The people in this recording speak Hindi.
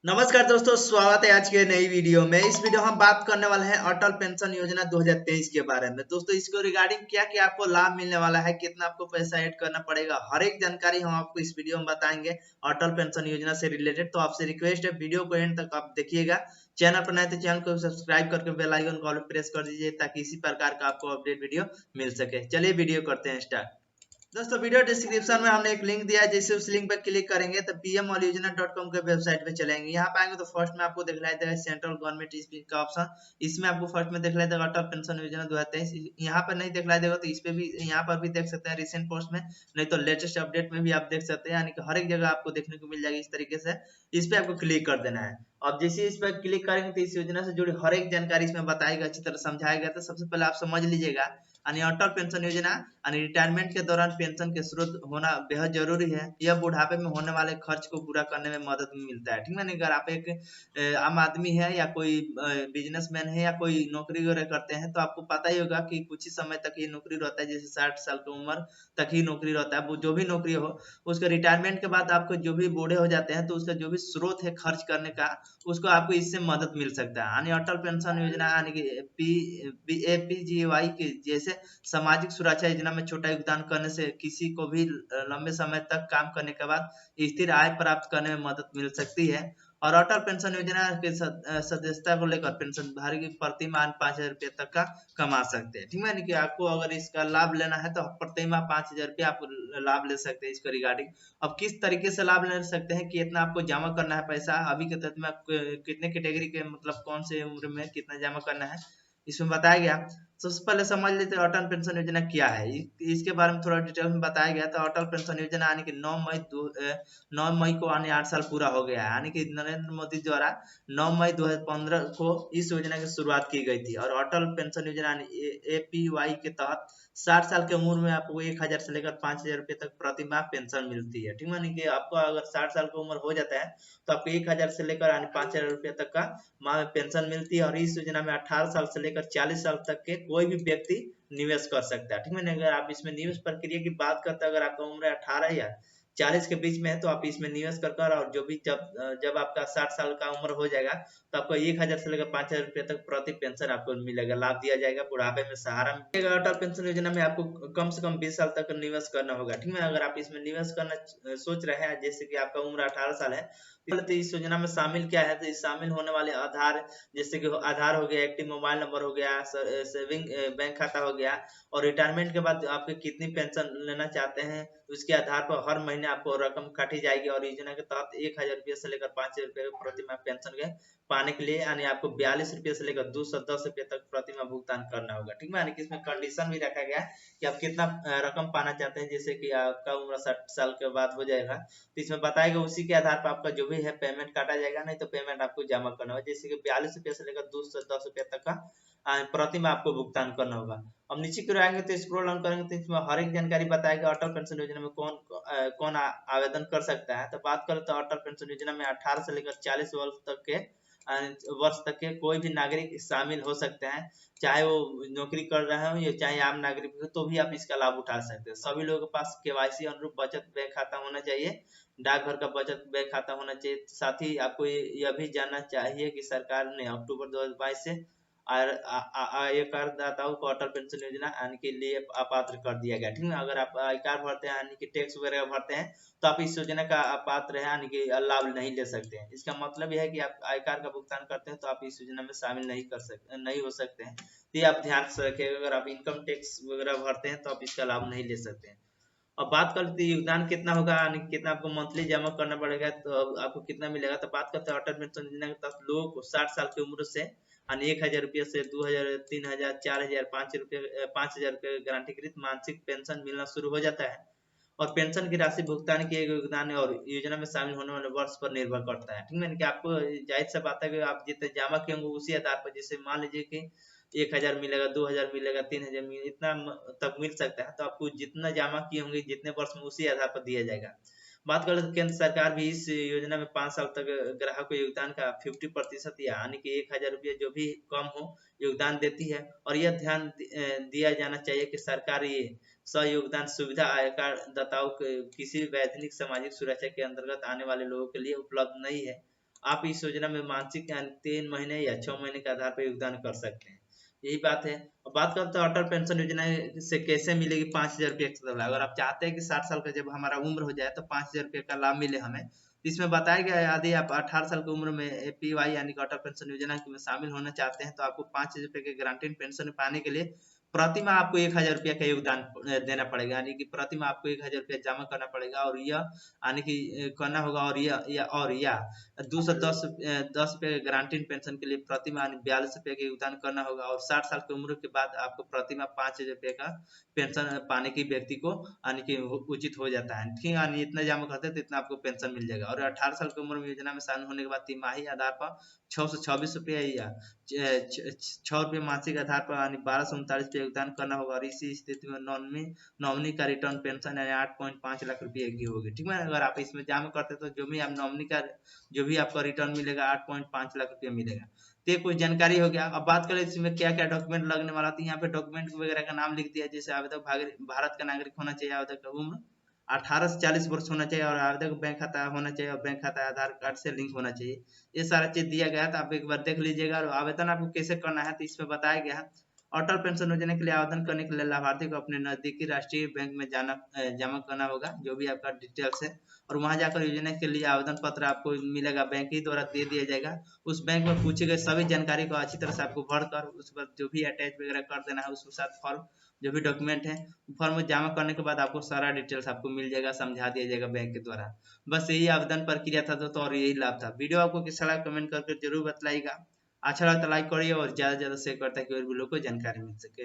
नमस्कार दोस्तों, स्वागत है आज के नई वीडियो में। इस वीडियो हम बात करने वाले हैं अटल पेंशन योजना 2023 के बारे में। दोस्तों, इसको रिगार्डिंग क्या क्या आपको लाभ मिलने वाला है, कितना आपको पैसा ऐड करना पड़ेगा, हर एक जानकारी हम आपको इस वीडियो में बताएंगे अटल पेंशन योजना से रिलेटेड। तो आपसे रिक्वेस्ट है, वीडियो को एंड तक आप देखिएगा। चैनल पर नए तो चैनल को सब्सक्राइब करके बेल आइकन को ऑल प्रेस कर दीजिए ताकि इसी प्रकार का आपको अपडेट वीडियो मिल सके। चलिए वीडियो करते हैं स्टार्ट। दोस्तों, वीडियो डिस्क्रिप्शन में हमने एक लिंक दिया है, जैसे उस लिंक पर क्लिक करेंगे तो pmoliयोजना.com के वेबसाइट पे चलेंगे। यहाँ पे आएंगे तो फर्स्ट में आपको दिखलाई देगा सेंट्रल गवर्नमेंट स्कीम का ऑप्शन। इसमें आपको फर्स्ट में दिखलाई देगा अटल पेंशन योजना 2023। यहाँ पर नहीं दिखलाई देगा तो इस पे भी, यहाँ पर भी देख सकते हैं रिसेंट पोस्ट में, नहीं तो लेटेस्ट अपडेट में भी आप देख सकते हैं। यानी कि हर एक जगह आपको देखने को मिल जाएगी इस तरीके से। इस पे आपको क्लिक कर देना है। अब जैसे इस पर क्लिक करेंगे तो इस योजना से जुड़ी हर एक जानकारी इसमें बताएगा, अच्छी तरह समझाया गया। तो सबसे पहले आप समझ लीजिएगा, यानी अटल पेंशन योजना यानी रिटायरमेंट के दौरान पेंशन के स्रोत होना बेहद जरूरी है। यह बुढ़ापे में होने वाले खर्च को पूरा करने में मदद मिलता है। ठीक है ना। अगर आप एक आम आदमी है या कोई बिजनेसमैन है या कोई नौकरी वगैरह करते हैं तो आपको पता ही होगा कि कुछ ही समय तक ये नौकरी रहता है, जैसे 60 साल की उम्र तक ही नौकरी रहता है। वो जो भी नौकरी हो, उसके रिटायरमेंट के बाद आपको जो भी बूढ़े हो जाते हैं तो उसका जो भी स्रोत है खर्च करने का, उसको आपको इससे मदद मिल सकता है। यानी अटल पेंशन योजना यानी कि APGY के जैसे सामाजिक सुरक्षा योजना में छोटा योगदान करने से किसी को भी लंबे समय तक काम करने के बाद स्थिर आय प्राप्त करने में मदद मिल सकती है। और अटल पेंशन योजना के सदस्यता को लेकर पेंशन धारी की प्रति माह 5,000 रुपये तक का कमा सकते हैं। ठीक है ना। कि आपको अगर इसका लाभ लेना है तो प्रति माह 5,000 रुपये आप लाभ ले सकते हैं इसको रिगार्डिंग। अब किस तरीके से लाभ ले सकते हैं, कि इतना आपको जमा करना है पैसा, अभी के तहत में कितने कैटेगरी के, मतलब कौन से उम्र में कितना जमा करना है, इसमें बताया गया। सबसे पहले समझ लेते हैं अटल पेंशन योजना क्या है। इसके बारे में थोड़ा डिटेल में बताया गया था। अटल पेंशन योजना यानी कि 9 मई को यानी 8 साल पूरा हो गया है। यानी कि नरेंद्र मोदी द्वारा 9 मई 2015 को इस योजना की शुरुआत की गई थी। और अटल पेंशन योजना यानी APY के तहत 60 साल की उम्र में आपको 1,000 से लेकर 5,000 रुपये तक प्रति माह पेंशन मिलती है। ठीक है। कि आपको अगर 60 साल की उम्र हो जाता है तो आपको 1,000 से लेकर यानी 5,000 रुपये तक का माह में पेंशन मिलती है। और इस योजना में 18 साल से लेकर 40 साल तक के कोई भी व्यक्ति निवेश कर सकता है। ठीक है। अगर आप इसमें निवेश प्रक्रिया की बात करते हैं, अगर आपका उम्र 18 या 40 के बीच में है तो आप इसमें निवेश कर कर, और जो भी जब आपका 60 साल का उम्र हो जाएगा तो आपको 1,000 से लेकर 5,000 रुपये तक प्रति पेंशन आपको मिलेगा, लाभ दिया जाएगा, बुढ़ापे में सहारा मिलेगा। अटल पेंशन योजना में आपको कम से कम 20 साल तक निवेश करना होगा। ठीक है। अगर आप इसमें निवेश करना सोच रहे हैं, जैसे कि आपका उम्र 18 साल है, तो इस योजना में शामिल क्या है, तो इस शामिल होने वाले आधार, जैसे कि आधार हो गया, एक्टिव मोबाइल नंबर हो गया, सेविंग बैंक खाता हो गया, और रिटायरमेंट के बाद आपके कितनी पेंशन लेना चाहते हैं उसके आधार पर हर महीने आपको रकम काटी जाएगी। और योजना के तहत 1,000 रुपये से लेकर 5,000 रुपये प्रति माह पेंशन के पाने के लिए यानी आपको 42 रुपये से लेकर 210 रुपये तक प्रति माह भुगतान करना होगा। ठीक है। यानी कि इसमें कंडीशन भी रखा गया है कि आप कितना रकम पाना चाहते हैं। जैसे कि आपका उम्र 60 साल के बाद हो जाएगा तो इसमें बताएगा, उसी के आधार पर आपका जो भी है पेमेंट काटा जाएगा, नहीं तो पेमेंट आपको जमा करना होगा। जैसे कि 42 रुपये से लेकर 210 रुपये तक का प्रति माह आपको भुगतान करना होगा। अब नीचे की ओर आएंगे तो स्क्रॉल डाउन करेंगे तो इसमें हर एक जानकारी बताएगा अटल पेंशन योजना में कौन आवेदन कर सकता है। तो बात करें तो अटल पेंशन योजना में 18 से लेकर 40 वर्ष तक के कोई भी नागरिक शामिल हो सकते हैं, चाहे वो नौकरी कर रहे हो या चाहे आम नागरिक हो, तो भी आप इसका लाभ उठा सकते हैं। सभी लोगों के पास KYC अनुरूप बचत बैंक खाता होना चाहिए, डाकघर का बचत बैंक खाता होना चाहिए। साथ ही आपको यह भी जानना चाहिए कि सरकार ने अक्टूबर 2022 से आयकरदाताओं को अटल पेंशन योजना यानी के लिए अपात्र कर दिया गया। ठीक है। अगर आप आयकर भरते हैं यानी कि टैक्स वगैरह भरते हैं तो आप इस योजना का अपात्र है यानी कि लाभ नहीं ले सकते हैं। इसका मतलब यह है कि आप आयकर का भुगतान करते हैं तो आप इस योजना में शामिल नहीं हो सकते हैं। तो ये आप ध्यान से रखिएगा, अगर आप इनकम टैक्स वगैरह भरते हैं तो आप इसका लाभ नहीं ले सकते हैं। अब बात करते हैं योगदान कितना होगा, यानी कितना आपको मंथली जमा करना पड़ेगा, तो अब आपको कितना मिलेगा। तो बात करते हैं अटल पेंशन योजना के तहत लोगों को 60 साल की उम्र से यानी 1,000 रुपये से 2,000, 3,000, 4,000, 5,000 रुपये गारंटीकृत मासिक पेंशन मिलना शुरू हो जाता है। और पेंशन की राशि भुगतान किए गए योगदान और योजना में शामिल होने वाले वर्ष पर निर्भर करता है। ठीक है। कि आपको जाहिर सा बात है कि आप जितने जमा किए होंगे उसी आधार पर, जैसे मान लीजिए कि 1,000 मिलेगा, 2,000 मिलेगा, 3,000 मिलेगा, इतना तक मिल सकता है। तो आपको जितना जमा किए होंगे जितने वर्ष में उसी आधार पर दिया जाएगा। बात करें तो केंद्र सरकार भी इस योजना में 5 साल तक ग्राहक को योगदान का 50% यानी कि 1,000 रुपये जो भी कम हो योगदान देती है। और यह ध्यान दिया जाना चाहिए कि सरकार ये सहयोगदान सुविधा आयकर दाताओं के किसी वैधानिक सामाजिक सुरक्षा के अंतर्गत आने वाले लोगों के लिए उपलब्ध नहीं है। आप इस योजना में मासिक 3 महीने या 6 महीने के आधार पर योगदान कर सकते हैं। यही बात है। अब बात करते हैं अटल पेंशन योजना से कैसे मिलेगी 5,000 रुपये का लाभ। अगर आप चाहते हैं कि 60 साल का जब हमारा उम्र हो जाए तो 5,000 रुपये का लाभ मिले हमें, तो इसमें बताया गया है यदि आप 18 साल की उम्र में APY यानी कि अटल पेंशन योजना में शामिल होना चाहते हैं तो आपको 5,000 रुपये के गारंटीड पेंशन पाने के लिए प्रति माह आपको 1,000 रुपया का योगदान देना पड़ेगा, यानी कि प्रति माह आपको 1,000 रुपया जमा करना पड़ेगा। और यह यानी कि करना होगा। और या 210 रुपये के गारंटीड पेंशन के लिए प्रति माह 42 रुपये का योगदान करना होगा। और 60 साल की उम्र के बाद आपको प्रति माह 5,000 रुपये का पेंशन पाने की व्यक्ति को यानी कि उचित हो जाता है। ठीक है, यानी इतना जमा करते हैं तो इतना आपको पेंशन मिल जाएगा। और 18 साल की उम्र में योजना में शामिल होने के बाद तिमाही आधार पर 626 रुपये या 6 रुपये मासिक आधार पर यानी 1239 रुपये योगदान करना होगा। और इसी स्थिति में नॉमिनी का रिटर्न पेंशन यानी 8.5 लाख रुपये की होगी। ठीक है, अगर आप इसमें जमा करते तो जो भी आप नॉमिनी का जो भी आपका रिटर्न मिलेगा 8.5 लाख रुपये मिलेगा। तो ये कुछ जानकारी हो गया। अब बात करें इसमें क्या क्या डॉक्यूमेंट लगने वाला, तो यहाँ पे डॉक्यूमेंट वगैरह का नाम लिख दिया, जैसे आवेदक भारत का नागरिक होना चाहिए, आवेदक का उम्र 18 से 40 वर्ष होना चाहिए, और आवेदक बैंक खाता होना चाहिए, और बैंक खाता आधार कार्ड से लिंक होना चाहिए। ये सारा चीज दिया गया है, तो आप एक बार देख लीजिएगा। और आवेदन आपको कैसे करना है तो इसमें बताया गया है। अटल पेंशन योजना के लिए आवेदन करने के लिए लाभार्थी को अपने नजदीकी राष्ट्रीय बैंक में जमा करना होगा जो भी आपका डिटेल्स है, और वहां जाकर योजना के लिए आवेदन पत्र आपको मिलेगा, बैंक ही द्वारा दे दिया जाएगा। उस बैंक में पूछे गए सभी जानकारी को अच्छी तरह से आपको भरकर उस पर जो भी अटैच वगैरह कर देना है, उसके साथ फॉर्म जो भी डॉक्यूमेंट है फॉर्म में जमा करने के बाद आपको सारा डिटेल्स आपको मिल जाएगा, समझा दिया जाएगा बैंक के द्वारा। बस यही आवेदन प्रक्रिया था दोस्तों, और यही लाभ था। वीडियो आपको कैसा लगा कमेंट करके जरूर बताइएगा। अच्छा लगा तो लाइक करिए और ज्यादा से ज्यादा शेयर करता है कि और भी लोग को जानकारी मिल सके।